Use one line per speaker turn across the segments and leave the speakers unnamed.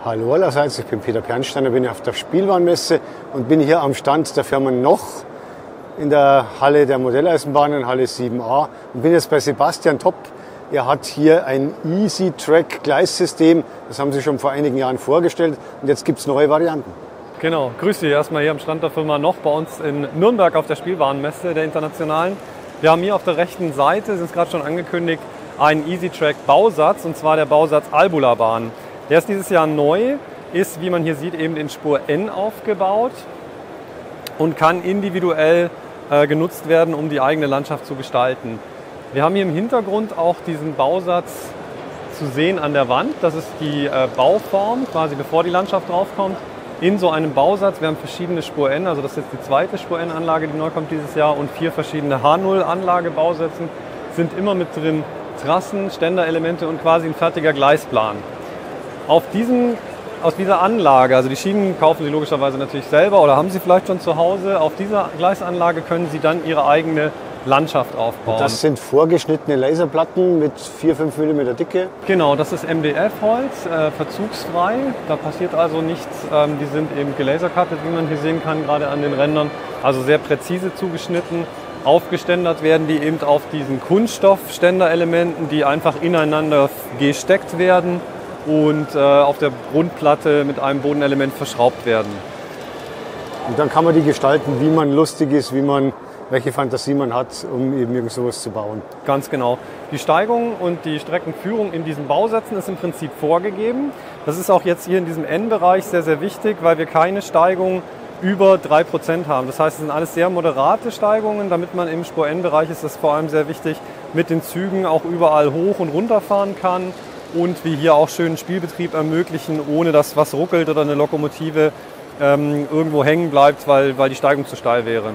Hallo allerseits, ich bin Peter Pernsteiner, bin auf der Spielwarenmesse und bin hier am Stand der Firma Noch in der Halle der Modelleisenbahnen, Halle 7a, und bin jetzt bei Sebastian Topp. Er hat hier ein Easy-Track Gleissystem, das haben Sie schon vor einigen Jahren vorgestellt, und jetzt gibt es neue Varianten.
Genau, grüß Sie erstmal hier am Stand der Firma Noch bei uns in Nürnberg auf der Spielwarenmesse der Internationalen. Wir haben hier auf der rechten Seite, sind es gerade schon angekündigt, einen Easy-Track Bausatz, und zwar der Bausatz Albula-Bahn. Der ist dieses Jahr neu, ist, wie man hier sieht, eben in Spur N aufgebaut und kann individuell genutzt werden, um die eigene Landschaft zu gestalten. Wir haben hier im Hintergrund auch diesen Bausatz zu sehen an der Wand. Das ist die Bauform, quasi bevor die Landschaft draufkommt, in so einem Bausatz. Wir haben verschiedene Spur N, also das ist jetzt die zweite Spur N-Anlage, die neu kommt dieses Jahr, und 4 verschiedene H0-Anlage-Bausätzen. Sind immer mit drin Trassen, Ständerelemente und quasi ein fertiger Gleisplan. Aus dieser Anlage, also die Schienen kaufen Sie logischerweise natürlich selber oder haben Sie vielleicht schon zu Hause, auf dieser Gleisanlage können Sie dann Ihre eigene Landschaft aufbauen.
Das sind vorgeschnittene Laserplatten mit 4-5 mm Dicke?
Genau, das ist MDF-Holz, verzugsfrei, da passiert also nichts. Die sind eben gelasercuttet, wie man hier sehen kann, gerade an den Rändern, also sehr präzise zugeschnitten. Aufgeständert werden die eben auf diesen Kunststoffständerelementen, die einfach ineinander gesteckt werden und auf der Grundplatte mit einem Bodenelement verschraubt werden.
Und dann kann man die gestalten, wie man lustig ist, welche Fantasie man hat, um eben irgend sowas zu bauen.
Ganz genau. Die Steigung und die Streckenführung in diesen Bausätzen ist im Prinzip vorgegeben. Das ist auch jetzt hier in diesem N-Bereich sehr, sehr wichtig, weil wir keine Steigung über 3% haben. Das heißt, es sind alles sehr moderate Steigungen. Damit man im Spur-N-Bereich, ist das vor allem sehr wichtig, mit den Zügen auch überall hoch und runter fahren kann und wir hier auch schönen Spielbetrieb ermöglichen, ohne dass was ruckelt oder eine Lokomotive irgendwo hängen bleibt, weil die Steigung zu steil wäre.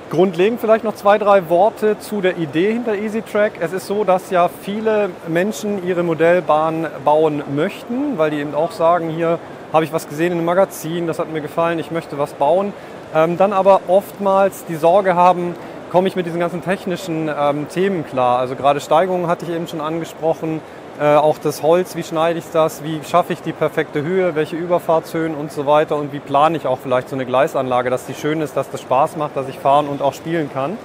Grundlegend vielleicht noch 2-3 Worte zu der Idee hinter EasyTrack. Es ist so, dass ja viele Menschen ihre Modellbahn bauen möchten, weil die eben auch sagen, hier habe ich was gesehen in einem Magazin, das hat mir gefallen, ich möchte was bauen. Dann aber oftmals die Sorge haben, komme ich mit diesen ganzen technischen Themen klar. Also gerade Steigungen hatte ich eben schon angesprochen, auch das Holz, wie schneide ich das, wie schaffe ich die perfekte Höhe, welche Überfahrtshöhen und so weiter, und wie plane ich auch vielleicht so eine Gleisanlage, dass die schön ist, dass das Spaß macht, dass ich fahren und auch spielen kann.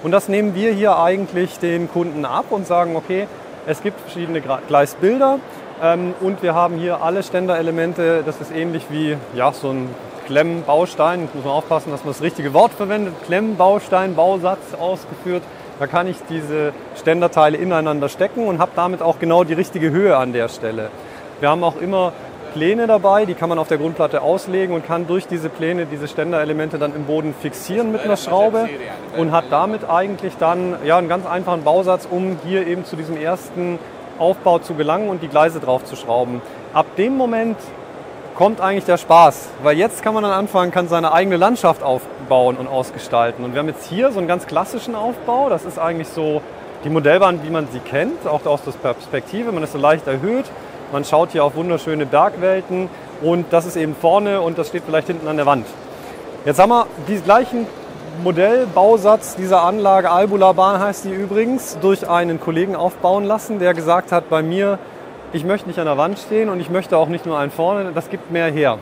Und das nehmen wir hier eigentlich den Kunden ab und sagen, okay, es gibt verschiedene Gleisbilder und wir haben hier alle Ständerelemente. Das ist ähnlich wie so ein Klemmbaustein, muss man aufpassen, dass man das richtige Wort verwendet, Klemmbaustein, Bausatz ausgeführt. Da kann ich diese Ständerteile ineinander stecken und habe damit auch genau die richtige Höhe an der Stelle. Wir haben auch immer Pläne dabei, die kann man auf der Grundplatte auslegen und kann durch diese Pläne diese Ständerelemente dann im Boden fixieren mit einer Schraube und hat damit eigentlich dann einen ganz einfachen Bausatz, um hier eben zu diesem ersten Aufbau zu gelangen und die Gleise drauf zu schrauben. Ab dem Moment kommt eigentlich der Spaß, weil jetzt kann man dann anfangen, kann seine eigene Landschaft aufbauen und ausgestalten. Und wir haben jetzt hier so einen ganz klassischen Aufbau, das ist eigentlich so die Modellbahn, wie man sie kennt, auch aus der Perspektive, man ist so leicht erhöht, man schaut hier auf wunderschöne Bergwelten und das ist eben vorne und das steht vielleicht hinten an der Wand. Jetzt haben wir den gleichen Modellbausatz dieser Anlage, Albula-Bahn heißt die übrigens, durch einen Kollegen aufbauen lassen, der gesagt hat, bei mir, ich möchte nicht an der Wand stehen und ich möchte auch nicht nur einen vorne, das gibt mehr her.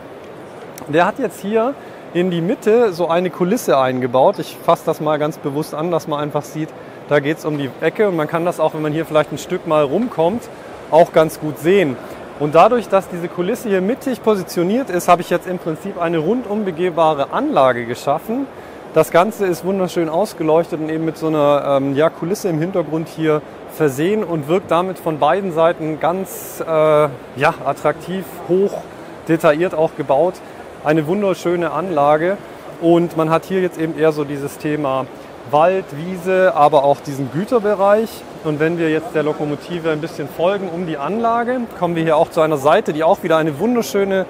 Der hat jetzt hier in die Mitte so eine Kulisse eingebaut. Ich fasse das mal ganz bewusst an, dass man einfach sieht, da geht es um die Ecke und man kann das auch, wenn man hier vielleicht ein Stück mal rumkommt, auch ganz gut sehen. Und dadurch, dass diese Kulisse hier mittig positioniert ist, habe ich jetzt im Prinzip eine rundum begehbare Anlage geschaffen. Das Ganze ist wunderschön ausgeleuchtet und eben mit so einer Kulisse im Hintergrund hier versehen und wirkt damit von beiden Seiten ganz attraktiv, hoch, detailliert auch gebaut. Eine wunderschöne Anlage und man hat hier jetzt eben eher so dieses Thema Wald, Wiese, aber auch diesen Güterbereich. Und wenn wir jetzt der Lokomotive ein bisschen folgen um die Anlage, kommen wir hier auch zu einer Seite, die auch wieder einen wunderschönen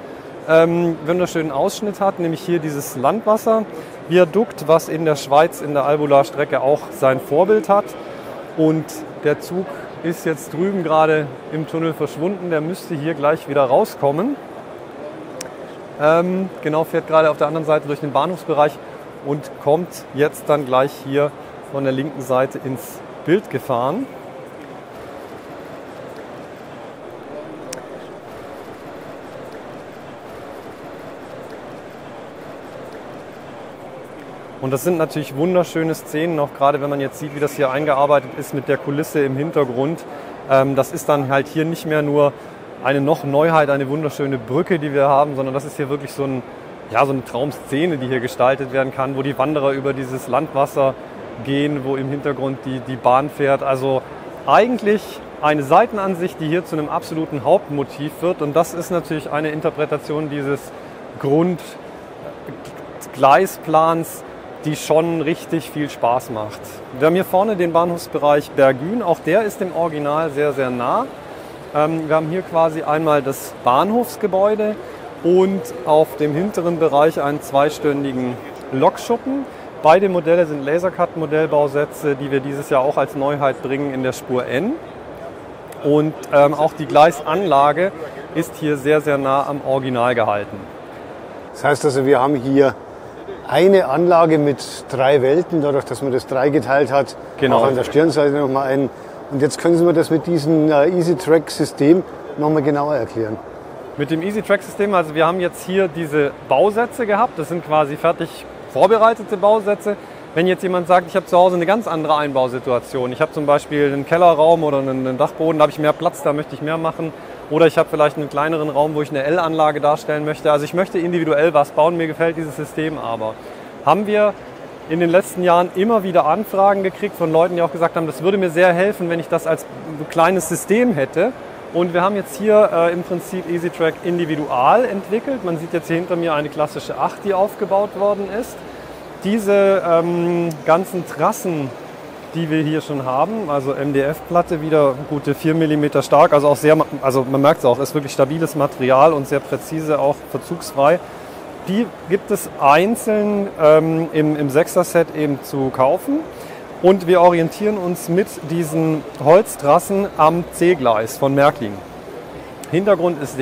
Ausschnitt hat, nämlich hier dieses Landwasserviadukt, was in der Schweiz in der Albula-Strecke auch sein Vorbild hat. Und der Zug ist jetzt drüben gerade im Tunnel verschwunden, der müsste hier gleich wieder rauskommen. Fährt gerade auf der anderen Seite durch den Bahnhofsbereich und kommt jetzt dann gleich hier von der linken Seite ins Bild gefahren. Und das sind natürlich wunderschöne Szenen, auch gerade wenn man jetzt sieht, wie das hier eingearbeitet ist mit der Kulisse im Hintergrund. Das ist dann halt hier nicht mehr nur eine noch Neuheit, eine wunderschöne Brücke, die wir haben, sondern das ist hier wirklich so eine Traumszene, die hier gestaltet werden kann, wo die Wanderer über dieses Landwasser gehen, wo im Hintergrund die Bahn fährt. Also eigentlich eine Seitenansicht, die hier zu einem absoluten Hauptmotiv wird. Und das ist natürlich eine Interpretation dieses Grundgleisplans, die schon richtig viel Spaß macht. Wir haben hier vorne den Bahnhofsbereich Bergün, auch der ist dem Original sehr, sehr nah. Wir haben hier quasi einmal das Bahnhofsgebäude und auf dem hinteren Bereich einen zweistündigen Lokschuppen. Beide Modelle sind Lasercut-Modellbausätze, die wir dieses Jahr auch als Neuheit bringen in der Spur N. Und auch die Gleisanlage ist hier sehr, sehr nah am Original gehalten.
Das heißt also, wir haben hier eine Anlage mit 3 Welten, dadurch, dass man das dreigeteilt hat.
Genau.
Auch an der Stirnseite nochmal einen. Und jetzt können Sie mir das mit diesem EasyTrack-System nochmal genauer erklären.
Mit dem EasyTrack-System, also wir haben jetzt hier diese Bausätze gehabt. Das sind quasi fertig vorbereitete Bausätze. Wenn jetzt jemand sagt, ich habe zu Hause eine ganz andere Einbausituation, ich habe zum Beispiel einen Kellerraum oder einen Dachboden, da habe ich mehr Platz, da möchte ich mehr machen. Oder ich habe vielleicht einen kleineren Raum, wo ich eine L-Anlage darstellen möchte. Also ich möchte individuell was bauen, mir gefällt dieses System aber. Haben wir in den letzten Jahren immer wieder Anfragen gekriegt von Leuten, die auch gesagt haben, das würde mir sehr helfen, wenn ich das als kleines System hätte. Und wir haben jetzt hier im Prinzip EasyTrack Individual entwickelt. Man sieht jetzt hier hinter mir eine klassische 8, die aufgebaut worden ist. Diese ganzen Trassen, die wir hier schon haben, also MDF-Platte, wieder gute 4 mm stark, also auch sehr, also man merkt es auch, ist wirklich stabiles Material und sehr präzise, auch verzugsfrei. Die gibt es einzeln im 6er-Set eben zu kaufen. Und wir orientieren uns mit diesen Holztrassen am C-Gleis von Märklin. Hintergrund ist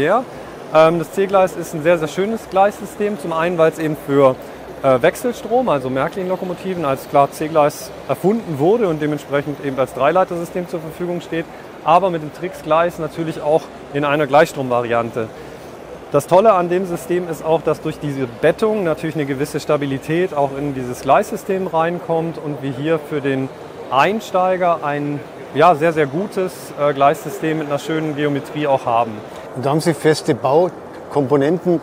das C-Gleis ist ein sehr, sehr schönes Gleissystem. Zum einen, weil es eben für Wechselstrom, also Märklin-Lokomotiven, als klar C-Gleis erfunden wurde und dementsprechend eben als Dreileitersystem zur Verfügung steht, aber mit dem Trix-Gleis natürlich auch in einer Gleichstromvariante. Das Tolle an dem System ist auch, dass durch diese Bettung natürlich eine gewisse Stabilität auch in dieses Gleissystem reinkommt und wir hier für den Einsteiger ein sehr, sehr gutes Gleissystem mit einer schönen Geometrie auch haben.
Und da haben Sie feste Baukomponenten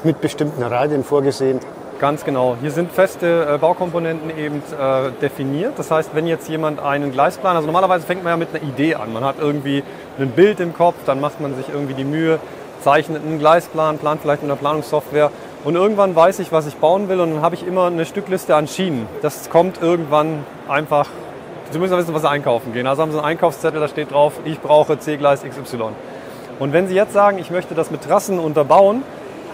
mit bestimmten Radien vorgesehen.
Ganz genau. Hier sind feste Baukomponenten eben definiert. Das heißt, wenn jetzt jemand einen Gleisplan, also normalerweise fängt man ja mit einer Idee an. Man hat irgendwie ein Bild im Kopf, dann macht man sich irgendwie die Mühe, zeichnet einen Gleisplan, plant vielleicht mit einer Planungssoftware und irgendwann weiß ich, was ich bauen will und dann habe ich immer eine Stückliste an Schienen. Das kommt irgendwann einfach, Sie müssen ja wissen, was Sie einkaufen gehen. Also haben Sie einen Einkaufszettel, da steht drauf, ich brauche C-Gleis XY. Und wenn Sie jetzt sagen, ich möchte das mit Trassen unterbauen,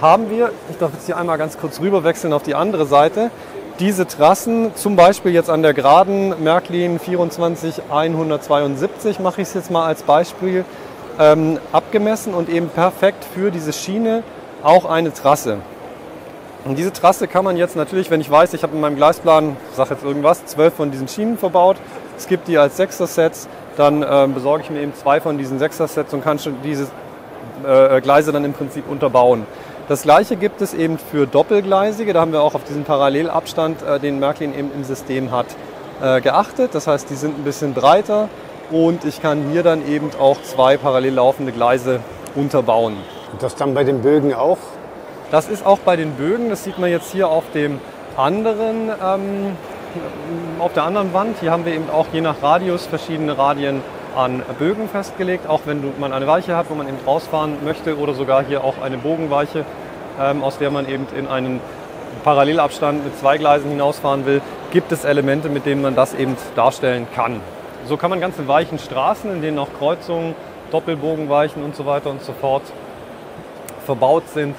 haben wir, ich darf jetzt hier einmal ganz kurz rüber wechseln auf die andere Seite, diese Trassen, zum Beispiel jetzt an der geraden Märklin 24172, mache ich es jetzt mal als Beispiel, abgemessen und eben perfekt für diese Schiene auch eine Trasse. Und diese Trasse kann man jetzt natürlich, wenn ich weiß, ich habe in meinem Gleisplan, ich sage jetzt irgendwas, 12 von diesen Schienen verbaut, es gibt die als 6er-Sets, dann besorge ich mir eben 2 von diesen 6er-Sets und kann schon diese Gleise dann im Prinzip unterbauen. Das gleiche gibt es eben für Doppelgleisige, da haben wir auch auf diesen Parallelabstand, den Märklin eben im System hat, geachtet. Das heißt, die sind ein bisschen breiter und ich kann hier dann eben auch 2 parallel laufende Gleise unterbauen.
Und das dann bei den Bögen auch?
Das ist auch bei den Bögen, das sieht man jetzt hier auf dem anderen, auf der anderen Wand. Hier haben wir eben auch je nach Radius verschiedene Radien an Bögen festgelegt, auch wenn man eine Weiche hat, wo man eben rausfahren möchte oder sogar hier auch eine Bogenweiche, aus der man eben in einen Parallelabstand mit 2 Gleisen hinausfahren will, gibt es Elemente, mit denen man das eben darstellen kann. So kann man ganze weichen Straßen, in denen auch Kreuzungen, Doppelbogenweichen und so weiter und so fort verbaut sind,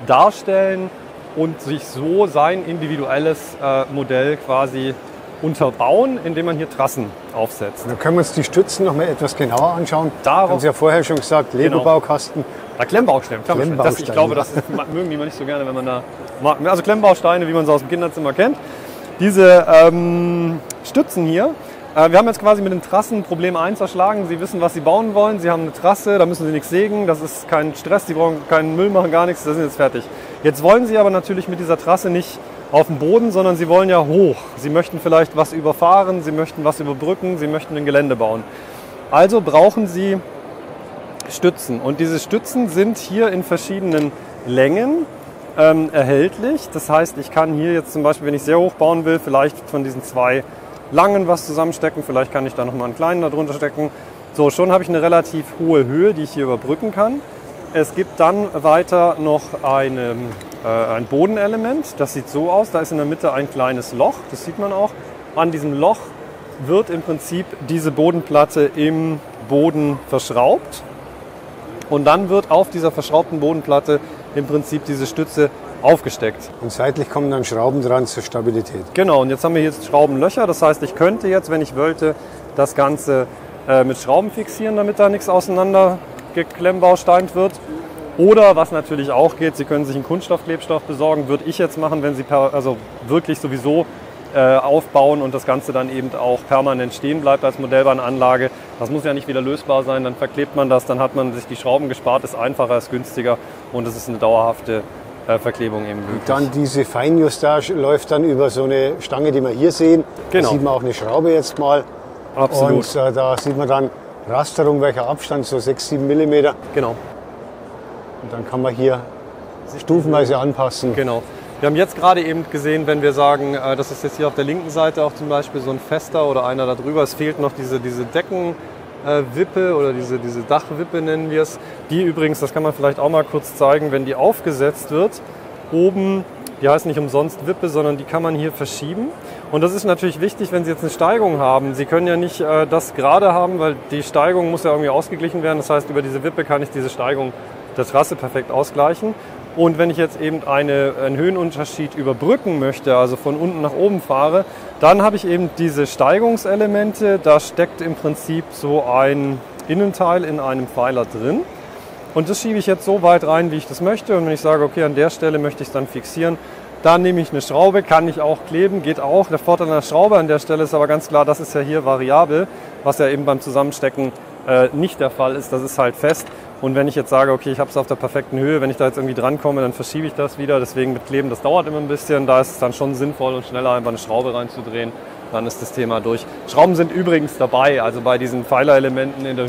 darstellen und sich so sein individuelles Modell quasi unterbauen, indem man hier Trassen aufsetzt.
Dann können wir uns die Stützen noch mal etwas genauer anschauen.
Darauf,
haben Sie ja vorher schon gesagt, Lego-Baukasten.
Ja, Klemmbausteine. Ich glaube, das mögen die mal nicht so gerne, wenn man da... Also Klemmbausteine, wie man sie aus dem Kinderzimmer kennt. Diese Stützen hier, wir haben jetzt quasi mit den Trassen Problem 1 erschlagen. Sie wissen, was Sie bauen wollen. Sie haben eine Trasse, da müssen Sie nichts sägen. Das ist kein Stress, Sie brauchen keinen Müll machen, gar nichts. Das sind jetzt fertig. Jetzt wollen Sie aber natürlich mit dieser Trasse nicht auf dem Boden, sondern Sie wollen ja hoch. Sie möchten vielleicht was überfahren, Sie möchten was überbrücken, Sie möchten ein Gelände bauen. Also brauchen Sie Stützen. Und diese Stützen sind hier in verschiedenen Längen erhältlich. Das heißt, ich kann hier jetzt zum Beispiel, wenn ich sehr hoch bauen will, vielleicht von diesen 2 langen was zusammenstecken. Vielleicht kann ich da nochmal einen kleinen darunter stecken. So, schon habe ich eine relativ hohe Höhe, die ich hier überbrücken kann. Es gibt dann weiter noch ein Bodenelement. Das sieht so aus. Da ist in der Mitte ein kleines Loch. Das sieht man auch. An diesem Loch wird im Prinzip diese Bodenplatte im Boden verschraubt. Und dann wird auf dieser verschraubten Bodenplatte im Prinzip diese Stütze aufgesteckt.
Und seitlich kommen dann Schrauben dran zur Stabilität.
Genau, und jetzt haben wir hier Schraubenlöcher. Das heißt, ich könnte jetzt, wenn ich wollte, das Ganze mit Schrauben fixieren, damit da nichts auseinander geklemmbausteint wird. Oder, was natürlich auch geht, Sie können sich einen Kunststoffklebstoff besorgen. Würde ich jetzt machen, wenn Sie wirklich sowieso aufbauen und das Ganze dann eben auch permanent stehen bleibt als Modellbahnanlage. Das muss ja nicht wieder lösbar sein, dann verklebt man das, dann hat man sich die Schrauben gespart, ist einfacher, ist günstiger und es ist eine dauerhafte Verklebung eben möglich.
Dann diese Feinjustage läuft dann über so eine Stange, die wir hier sehen.
Genau.
Da sieht man auch eine Schraube jetzt mal.
Absolut.
Und da sieht man dann Rasterung, welcher Abstand, so 6-7 mm.
Genau.
Und dann kann man hier stufenweise anpassen.
Genau. Wir haben jetzt gerade eben gesehen, wenn wir sagen, das ist jetzt hier auf der linken Seite auch zum Beispiel so ein fester oder einer da drüber, es fehlt noch diese Deckenwippe oder diese Dachwippe nennen wir es. Die übrigens, das kann man vielleicht auch mal kurz zeigen, wenn die aufgesetzt wird, oben, die heißt nicht umsonst Wippe, sondern die kann man hier verschieben. Und das ist natürlich wichtig, wenn Sie jetzt eine Steigung haben. Sie können ja nicht das gerade haben, weil die Steigung muss ja irgendwie ausgeglichen werden. Das heißt, über diese Wippe kann ich diese Steigung der Trasse perfekt ausgleichen. Und wenn ich jetzt eben einen Höhenunterschied überbrücken möchte, also von unten nach oben fahre, dann habe ich eben diese Steigungselemente. Da steckt im Prinzip so ein Innenteil in einem Pfeiler drin. Und das schiebe ich jetzt so weit rein, wie ich das möchte. Und wenn ich sage, okay, an der Stelle möchte ich es dann fixieren, dann nehme ich eine Schraube, kann ich auch kleben, geht auch. Der Vorteil an der Schraube an der Stelle ist aber ganz klar, das ist ja hier variabel, was ja eben beim Zusammenstecken nicht der Fall ist. Das ist halt fest. Und wenn ich jetzt sage, okay, ich habe es auf der perfekten Höhe, wenn ich da jetzt irgendwie drankomme, dann verschiebe ich das wieder. Deswegen mit Kleben, das dauert immer ein bisschen. Da ist es dann schon sinnvoll und schneller einfach eine Schraube reinzudrehen. Dann ist das Thema durch. Schrauben sind übrigens dabei, also bei diesen Pfeilerelementen in der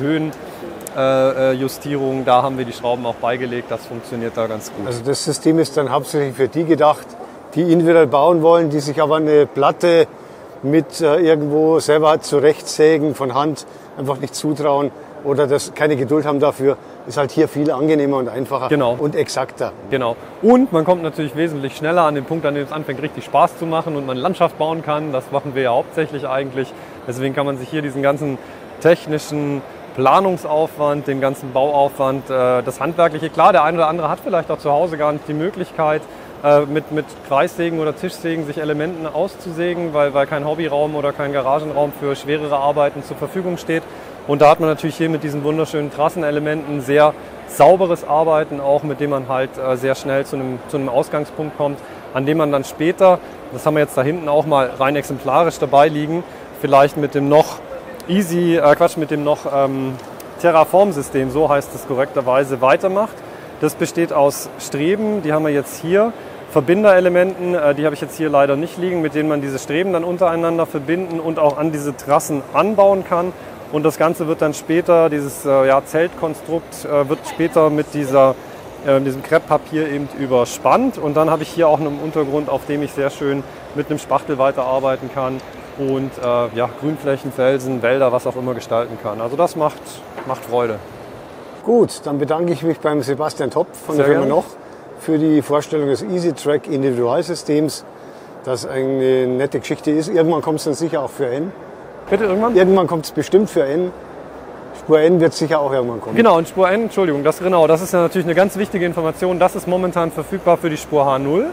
Höhenjustierung, da haben wir die Schrauben auch beigelegt. Das funktioniert da ganz gut.
Also das System ist dann hauptsächlich für die gedacht, die individuell bauen wollen, die sich aber eine Platte mit irgendwo selber zurechtsägen von Hand einfach nicht zutrauen oder das keine Geduld haben dafür. Ist halt hier viel angenehmer und einfacher und exakter.
Genau. Und man kommt natürlich wesentlich schneller an den Punkt, an dem es anfängt, richtig Spaß zu machen und man Landschaft bauen kann. Das machen wir ja hauptsächlich eigentlich. Deswegen kann man sich hier diesen ganzen technischen Planungsaufwand, den ganzen Bauaufwand, das Handwerkliche, klar, der eine oder andere hat vielleicht auch zu Hause gar nicht die Möglichkeit, mit Kreissägen oder Tischsägen sich Elementen auszusägen, weil kein Hobbyraum oder kein Garagenraum für schwerere Arbeiten zur Verfügung steht. Und da hat man natürlich hier mit diesen wunderschönen Trassenelementen sehr sauberes Arbeiten, auch mit dem man halt sehr schnell zu einem Ausgangspunkt kommt, an dem man dann später, das haben wir jetzt da hinten auch mal rein exemplarisch dabei liegen, vielleicht mit dem noch Terraform-System, so heißt es korrekterweise, weitermacht. Das besteht aus Streben, die haben wir jetzt hier, Verbinderelementen, die habe ich jetzt hier leider nicht liegen, mit denen man diese Streben dann untereinander verbinden und auch an diese Trassen anbauen kann. Und das Ganze wird dann später, dieses Zeltkonstrukt, wird später mit diesem Krepppapier eben überspannt. Und dann habe ich hier auch einen Untergrund, auf dem ich sehr schön mit einem Spachtel weiterarbeiten kann und Grünflächen, Felsen, Wälder, was auch immer gestalten kann. Also das macht Freude.
Gut, dann bedanke ich mich beim Sebastian Topp von der Firma Noch für die Vorstellung des EasyTrack Individualsystems, das eine nette Geschichte ist. Irgendwann kommt es dann sicher auch für N.
Bitte irgendwann?
Irgendwann kommt es bestimmt für N. Spur N wird sicher auch irgendwann kommen.
Genau, und Spur N, Entschuldigung, das ist ja natürlich eine ganz wichtige Information. Das ist momentan verfügbar für die Spur H0.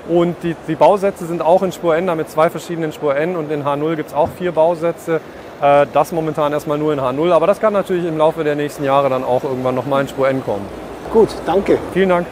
Und die Bausätze sind auch in Spur N, da mit 2 verschiedenen Spur N. Und in H0 gibt es auch 4 Bausätze. Das momentan erstmal nur in H0. Aber das kann natürlich im Laufe der nächsten Jahre dann auch irgendwann nochmal in Spur N kommen.
Gut, danke.
Vielen Dank.